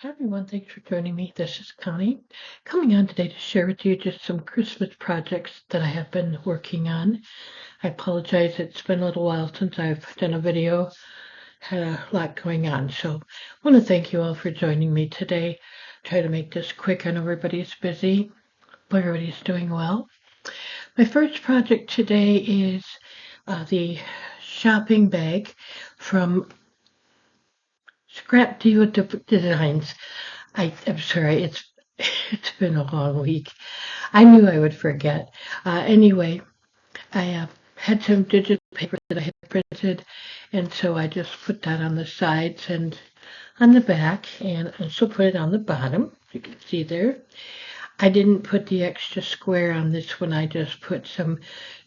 Hi everyone, thanks for joining me. This is Connie, coming on today to share with you just some Christmas projects that I have been working on. I apologize, it's been a little while since I've done a video, had a lot going on, so I want to thank you all for joining me today. Try to make this quick. I know everybody's busy, but everybody's doing well. My first project today is the shopping bag from Scrap Diva Designs. I'm sorry, it's been a long week. I knew I would forget. Anyway, I had some digital paper that I had printed, and so I just put that on the sides and on the back, and also put it on the bottom. You can see there. I didn't put the extra square on this one. I just put some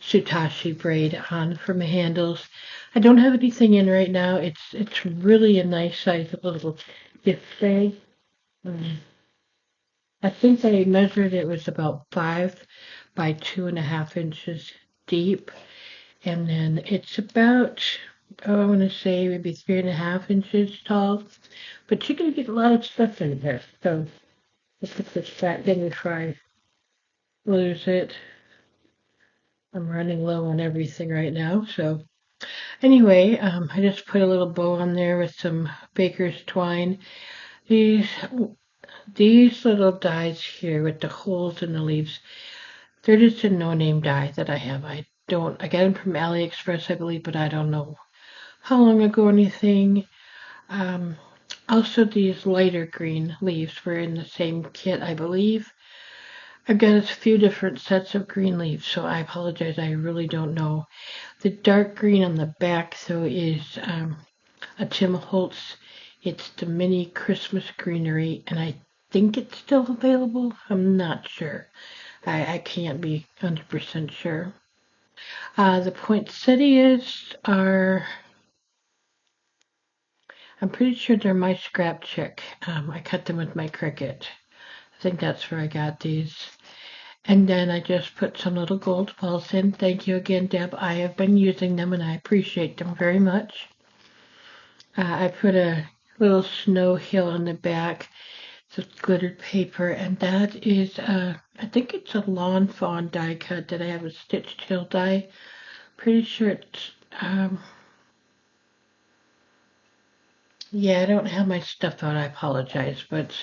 Sutashi braid on for my handles. I don't have anything in right now. It's really a nice size little gift bag. I think I measured it was about 5 by 2.5 inches deep, and then it's about, I want to say maybe 3.5 inches tall. But you're gonna get a lot of stuff in there. So let's put this back in before I lose it. I'm running low on everything right now. So anyway, I just put a little bow on there with some baker's twine. These these little dies here with the holes in the leaves, they're just a no-name die that I have. I got them from AliExpress, I believe, but I don't know how long ago or anything. Um, Also, these lighter green leaves were in the same kit, I believe. I've got a few different sets of green leaves, so I apologize. I really don't know. The dark green on the back, though, is a Tim Holtz. It's the mini Christmas greenery, and I think it's still available. I'm not sure. I can't be 100% sure. The poinsettias are, I'm pretty sure they're my scrap chick. I cut them with my Cricut. I think that's where I got these. And then I just put some little gold balls in. Thank you again, Deb. I have been using them and I appreciate them very much. I put a little snow hill on the back. It's glittered paper, and that is, I think it's a lawn fawn die cut that I have a stitched hill die. Pretty sure it's, yeah, I don't have my stuff out. I apologize, but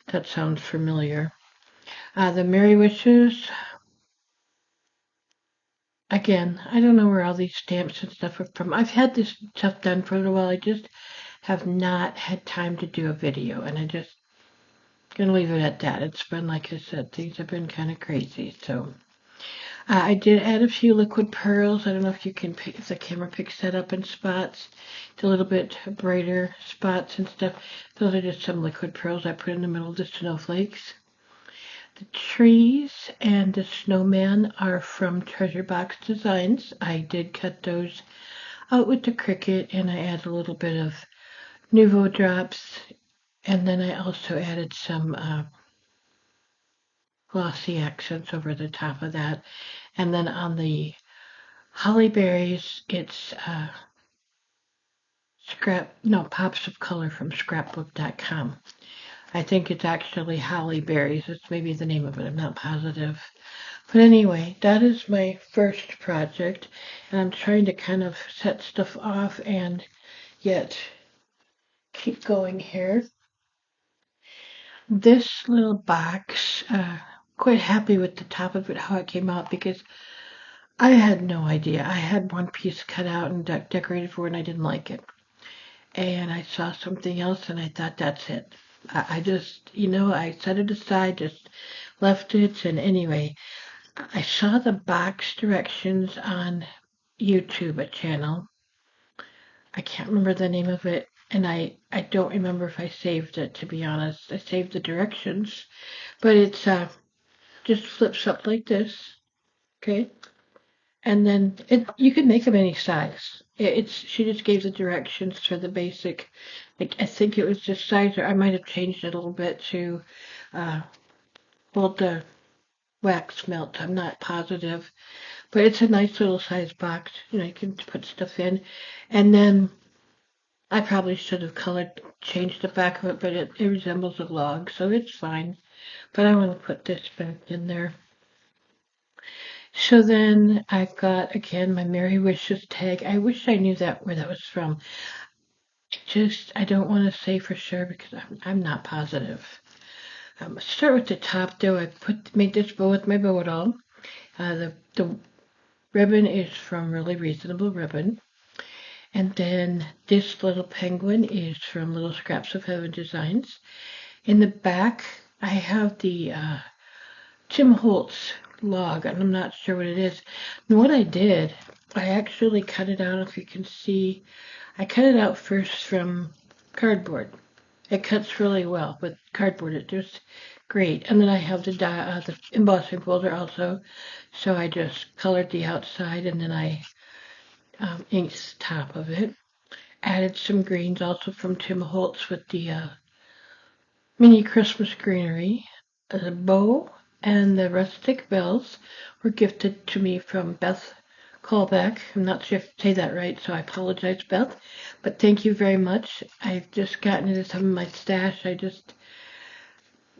that sounds familiar. The Merry Wishes. Again, I don't know where all these stamps and stuff are from. I've had this stuff done for a little while. I just have not had time to do a video, and I just gonna leave it at that. It's been, like I said, things have been kind of crazy. So I did add a few liquid pearls. I don't know if you can pick, if the camera picks that up in spots. It's a little bit brighter spots and stuff. Those are just some liquid pearls I put in the middle of the snowflakes. The trees and the snowman are from Treasure Box Designs. I did cut those out with the Cricut, and I added a little bit of Nuvo drops, and then I also added some glossy accents over the top of that. And then on the holly berries, it's Pops of Color from scrapbook.com. I think it's actually holly berries. It's maybe the name of it. I'm not positive. But anyway, that is my first project, and I'm trying to kind of set stuff off and yet keep going here. This little box, quite happy with the top of it, how it came out, because I had no idea. I had one piece cut out and decorated for, and I didn't like it. And I saw something else, and I thought, that's it. I just, I set it aside, just left it, and anyway, I saw the box directions on YouTube, a channel. I can't remember the name of it, and I don't remember if I saved it, to be honest. I saved the directions, but it's just flips up like this, okay? And then you can make them any size. She just gave the directions for the basic, like I think it was just size, or I might have changed it a little bit to hold the wax melt. I'm not positive, but it's a nice little size box. You can put stuff in, and then I probably should have changed the back of it, but it resembles a log, so it's fine. But I want to put this back in there. So then I got, again, my Merry Wishes tag. I wish I knew where that was from. I don't want to say for sure because I'm not positive. Start with the top though. I made this bow with my bow doll. The ribbon is from Really Reasonable Ribbon. And then this little penguin is from Little Scraps of Heaven Designs. In the back, I have the Tim Holtz log, and I'm not sure what it is. And what I did, I actually cut it out, if you can see. I cut it out first from cardboard. It cuts really well with cardboard. It's just great. And then I have the embossing folder also. So I just colored the outside and then I inked the top of it. Added some greens also from Tim Holtz with the mini Christmas greenery. The bow and the rustic bells were gifted to me from Beth Callback. I'm not sure if I say that right, so I apologize, Beth. But thank you very much. I've just gotten into some of my stash. I just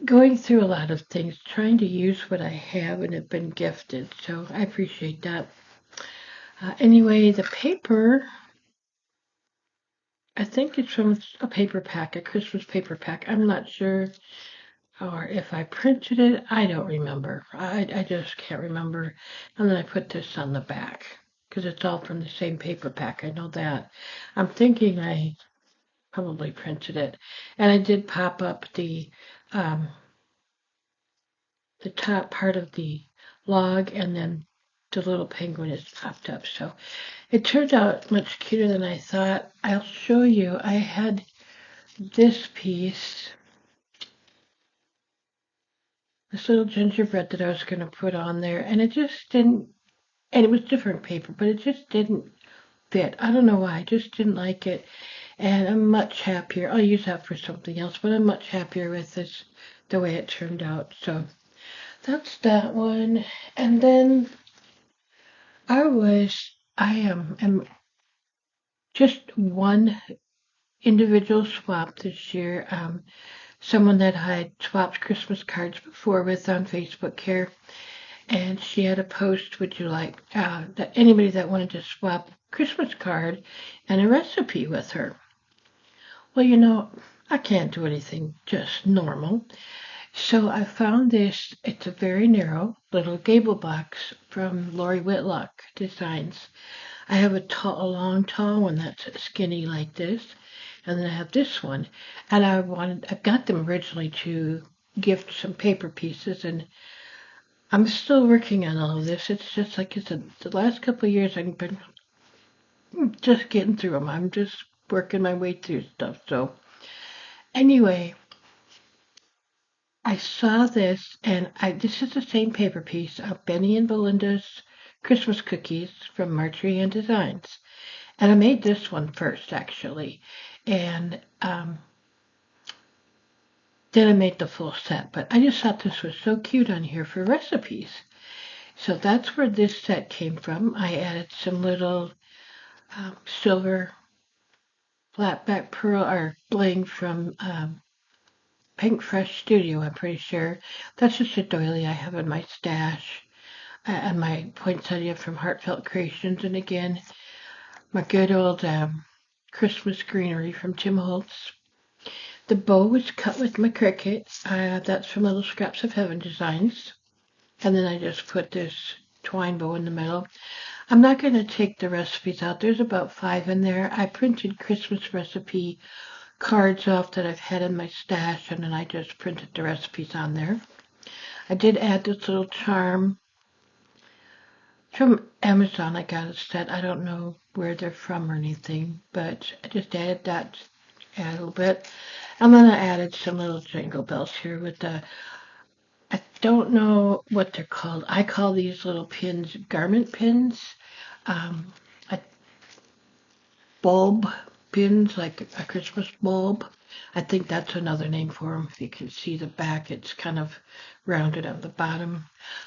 going through a lot of things, trying to use what I have and have been gifted. So I appreciate that. Anyway, the paper, I think it's from a paper pack, a Christmas paper pack. I'm not sure. Or if I printed it, I don't remember. I just can't remember. And then I put this on the back because it's all from the same paper pack. I know that. I'm thinking I probably printed it. And I did pop up the top part of the log, and then the little penguin is popped up. So it turned out much cuter than I thought. I'll show you. I had this piece, this little gingerbread that I was going to put on there, and it just didn't, and it was different paper, but it just didn't fit. I don't know why. I just didn't like it. And I'm much happier. I'll use that for something else, but I'm much happier with this, the way it turned out. So that's that one. And then I am just one individual swap this year. Someone that I had swapped Christmas cards before with on Facebook here, and she had a post, would you like that anybody that wanted to swap Christmas card and a recipe with her? Well, I can't do anything just normal. So I found this. It's a very narrow little gable box from Lori Whitlock Designs. I have a long, tall one that's skinny like this, and then I have this one. And I got them originally to gift some paper pieces, and I'm still working on all of this. It's just like I said, the last couple of years I've been just getting through them. I'm just working my way through stuff. So anyway, I saw this, and this is the same paper piece of Benny and Belinda's Christmas cookies from Marjorie Ann Designs. And I made this one first, actually. And then I made the full set. But I just thought this was so cute on here for recipes. So that's where this set came from. I added some little silver flatback pearl or bling from Pink Fresh Studio, I'm pretty sure. That's just a doily I have in my stash. And my poinsettia from Heartfelt Creations. And again, my good old Christmas greenery from Tim Holtz. The bow was cut with my Cricut. That's from Little Scraps of Heaven Designs. And then I just put this twine bow in the middle. I'm not going to take the recipes out. There's about 5 in there. I printed Christmas recipe cards off that I've had in my stash, and then I just printed the recipes on there. I did add this little charm from Amazon. I got a set. I don't know where they're from or anything, but I just added that a little bit. And then I added some little jingle bells here with I don't know what they're called. I call these little pins garment pins. A bulb pins, like a Christmas bulb. I think that's another name for them. If you can see the back, it's kind of rounded on the bottom.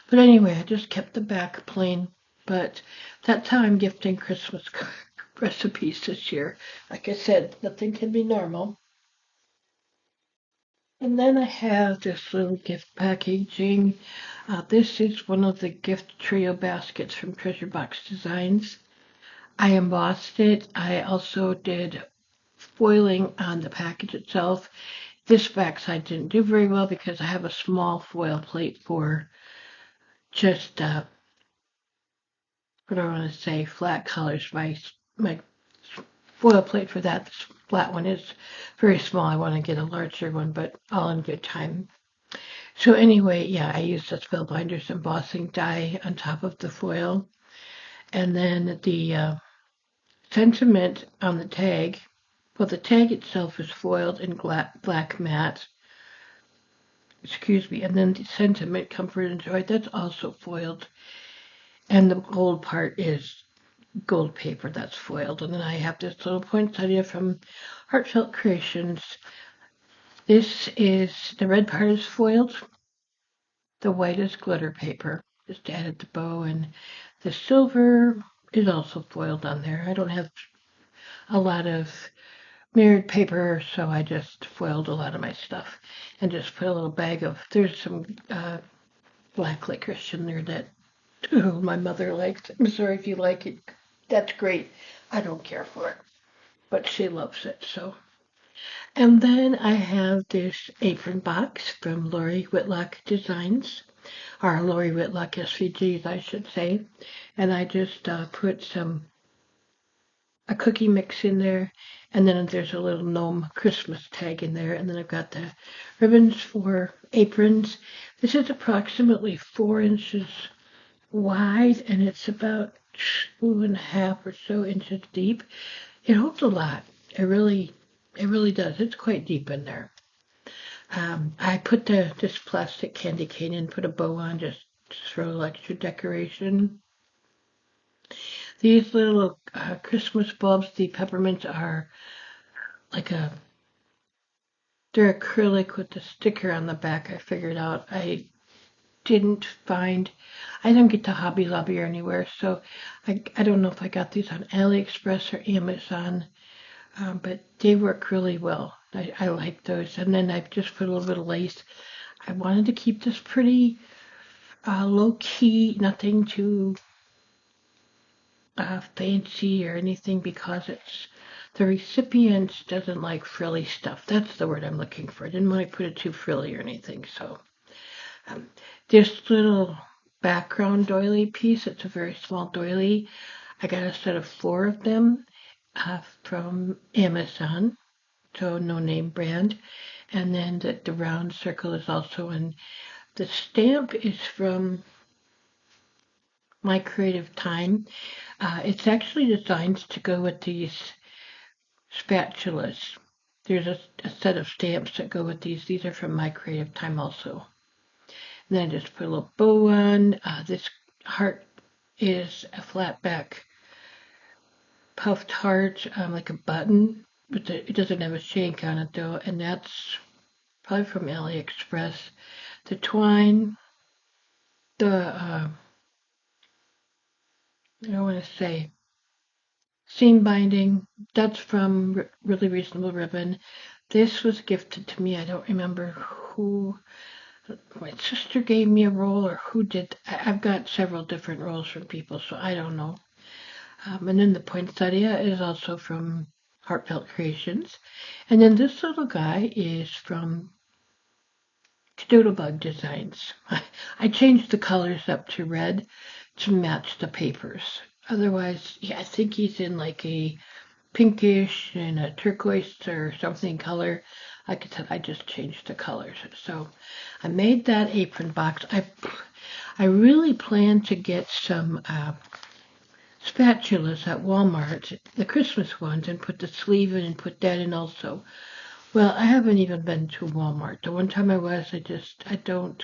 But anyway, I just kept the back plain. But that's how I'm gifting Christmas recipes this year. Like I said, nothing can be normal. And then I have this little gift packaging. This is one of the gift trio baskets from Treasure Box Designs. I embossed it. I also did foiling on the package itself. This backside didn't do very well because I have a small foil plate for just what do I want to say, flat colors. My foil plate for that flat one is very small. I want to get a larger one, but all in good time. So anyway, yeah, I used the Spellbinders embossing die on top of the foil. And then the sentiment on the tag, well, the tag itself is foiled in black matte. Excuse me. And then the sentiment, comfort, and joy, that's also foiled. And the gold part is gold paper that's foiled. And then I have this little poinsettia from Heartfelt Creations. This is, the red part is foiled. The white is glitter paper. Just added the bow, and the silver is also foiled on there. I don't have a lot of mirrored paper, so I just foiled a lot of my stuff and just put a little bag of, there's some black licorice in there that my mother liked. I'm sorry if you like it. That's great. I don't care for it, but she loves it, so. And then I have this apron box from Lori Whitlock Designs, or Lori Whitlock SVGs, I should say. And I just put a cookie mix in there, and then there's a little gnome Christmas tag in there, and then I've got the ribbons for aprons. This is approximately 4 inches wide, and it's about 2.5 or so inches deep. It holds a lot. It really does. It's quite deep in there. I put this plastic candy cane in, put a bow on, just to throw extra decoration. These little Christmas bulbs, the peppermints, are like they're acrylic with the sticker on the back. I figured out. I don't get to Hobby Lobby or anywhere, so I don't know if I got these on AliExpress or Amazon, but they work really well. I like those. And then I've just put a little bit of lace. I wanted to keep this pretty low key, nothing too fancy or anything, because the recipient doesn't like frilly stuff. That's the word I'm looking for. I didn't want to put it too frilly or anything. So this little background doily piece, it's a very small doily. I got a set of 4 of them from Amazon, so no name brand. And then the round circle is also in. The stamp is from My Creative Time. It's actually designed to go with these spatulas. There's a set of stamps that go with these. These are from My Creative Time also. And then I just put a little bow on. This heart is a flat back puffed heart, like a button, but it doesn't have a shank on it though, and that's probably from AliExpress. The twine, the I don't want to say seam binding, that's from Really Reasonable Ribbon. This was gifted to me. I don't remember who. My sister gave me a roll, or who did. I've got several different rolls from people, so I don't know. And then the poinsettia is also from Heartfelt Creations. And then this little guy is from Doodlebug Designs. I changed the colors up to red to match the papers. Otherwise, yeah, I think he's in like a pinkish and a turquoise or something color. Like I said, I just changed the colors. So I made that apron box. I really plan to get some spatulas at Walmart, the Christmas ones, and put the sleeve in and put that in also. Well, I haven't even been to Walmart. The one time I was, I don't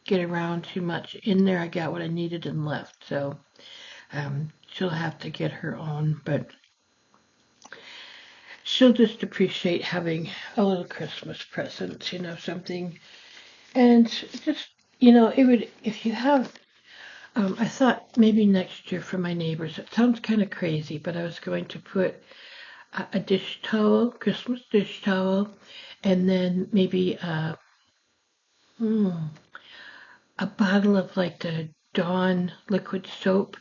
get around too much in there. I got what I needed and left. So she'll have to get her own, but she'll just appreciate having a little Christmas present, something. And just, it would, if you have I thought maybe next year for my neighbors. It sounds kind of crazy, but I was going to put a dish towel, Christmas dish towel, and then maybe a bottle of like the Dawn liquid soap.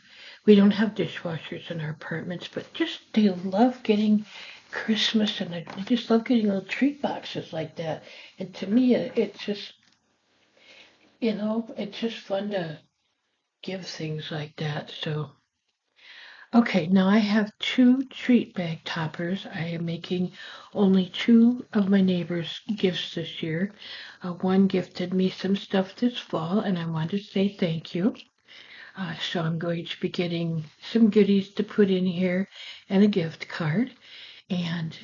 We don't have dishwashers in our apartments, but just they love getting Christmas and they just love getting little treat boxes like that. And to me, it's just, it's just fun to give things like that. So, okay, now I have two treat bag toppers. I am making only two of my neighbors' gifts this year. One gifted me some stuff this fall, and I want to say thank you. So I'm going to be getting some goodies to put in here and a gift card. And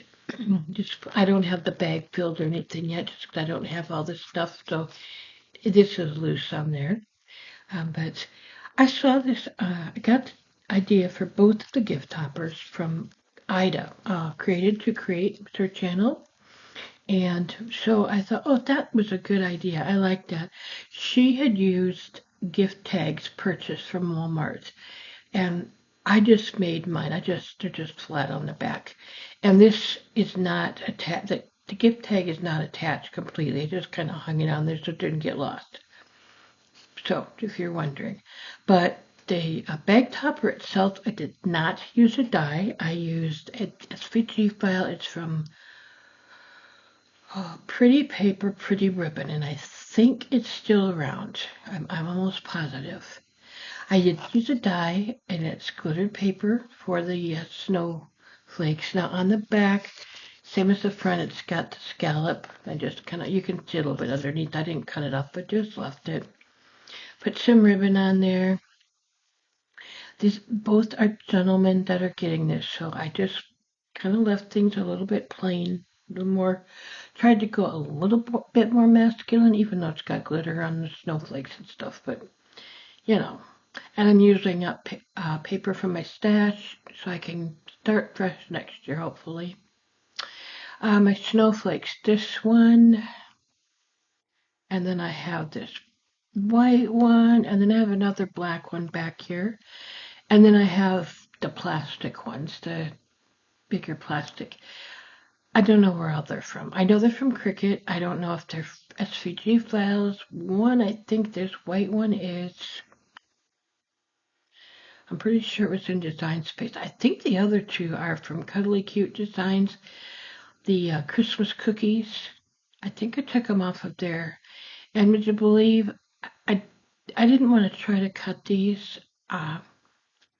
just I don't have the bag filled or anything yet, just 'cause I don't have all this stuff. So this is loose on there. But I saw this. I got the idea for both of the gift toppers from Ida, Created to Create, her channel. And so I thought, oh, that was a good idea. I like that. She had used gift tags purchased from Walmart, and I just made mine. They're just flat on the back, and this is not attached. The gift tag is not attached completely. It just kind of hung it on there so it didn't get lost. So, if you're wondering, but the bag topper itself, I did not use a die. I used a SVG file. It's from Pretty Paper, Pretty Ribbon, and I think it's still around. I'm almost positive. I did use a die, and it's glittered paper for the snowflakes. Now on the back, same as the front, it's got the scallop. I just kind of, you can see a little bit underneath. I didn't cut it up, but just left it. Put some ribbon on there. These both are gentlemen that are getting this, so I just kind of left things a little bit plain, a little more, tried to go a little bit more masculine, even though it's got glitter on the snowflakes and stuff, but you know. And I'm using up paper from my stash so I can start fresh next year, hopefully. My snowflakes, this one, and then I have this white one, and then I have another black one back here. And then I have the plastic ones, the bigger plastic. I don't know where all they're from. I know they're from Cricut. I don't know if they're SVG files. One, I think this white one is, I'm pretty sure it was in Design Space. I think the other two are from Cuddly Cute Designs. The Christmas cookies, I think I took them off of there. And would you believe, I, I didn't want to try to cut these.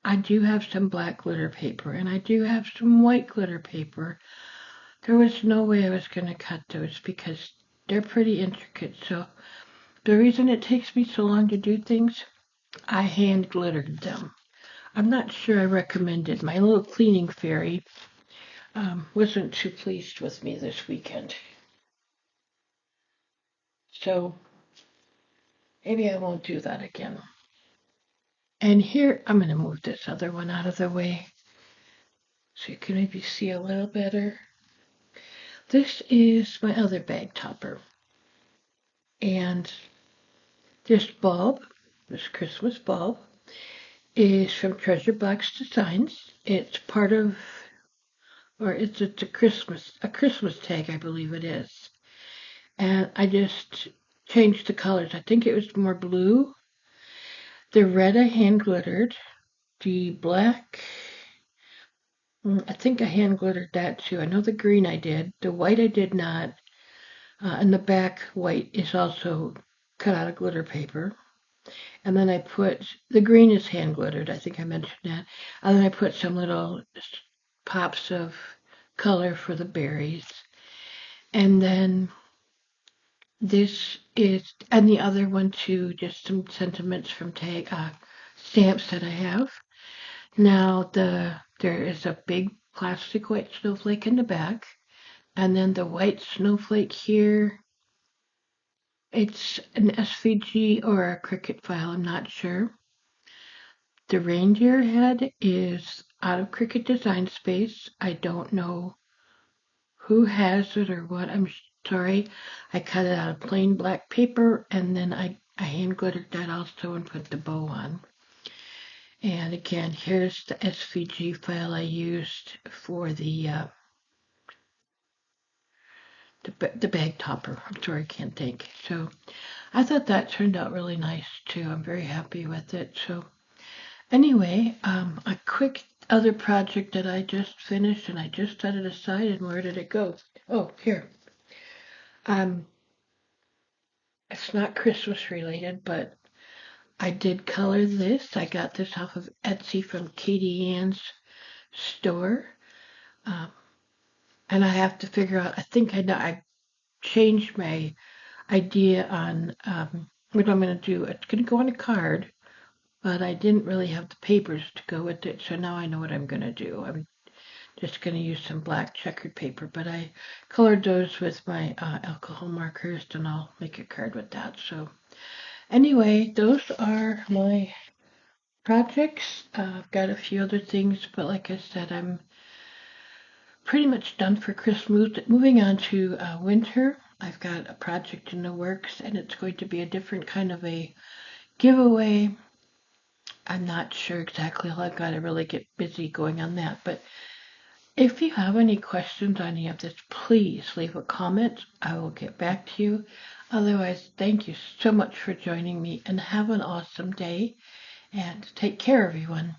I do have some black glitter paper and I do have some white glitter paper. There was no way I was going to cut those because they're pretty intricate. So the reason it takes me so long to do things, I hand glittered them. I'm not sure I recommended. My little cleaning fairy wasn't too pleased with me this weekend. So maybe I won't do that again. And here, I'm going to move this other one out of the way so you can maybe see a little better. This is my other bag topper. And this bulb, this Christmas bulb, is from Treasure Box Designs. It's part of, or it's a Christmas tag, I believe it is. And I just changed the colors. I think it was more blue. The red I hand glittered. The black, I think I hand glittered that too. I know the green I did. The white I did not. And the back white is also cut out of glitter paper. And then I put, the green is hand glittered. I think I mentioned that. And then I put some little pops of color for the berries. And then this is, and the other one too, just some sentiments from stamps that I have. Now there is a big plastic white snowflake in the back, and then the white snowflake here. It's an SVG or a Cricut file, I'm not sure. The reindeer head is out of Cricut Design Space. I don't know who has it or what. I'm sorry. I cut it out of plain black paper and then I hand glittered that also and put the bow on. And again, here's the SVG file I used for the bag topper. I'm sorry, I can't think. So I thought that turned out really nice too. I'm very happy with it. So anyway, a quick other project that I just finished and I just set it aside. And where did it go? Oh, here. Um, it's not Christmas related, but I did color this. I got this off of Etsy from Katie Ann's store. Um, and I have to figure out, I think I know, I changed my idea on what I'm going to do. It's going to go on a card, but I didn't really have the papers to go with it, so now I know what I'm going to do. I'm just going to use some black checkered paper, but I colored those with my alcohol markers, and I'll make a card with that. So anyway, those are my projects. I've got a few other things, but like I said, I'm pretty much done for Christmas. Moving on to winter, I've got a project in the works, and it's going to be a different kind of a giveaway. I'm not sure exactly how I've got to really get busy going on that, but if you have any questions on any of this, please leave a comment. I will get back to you. Otherwise, thank you so much for joining me and have an awesome day and take care, everyone.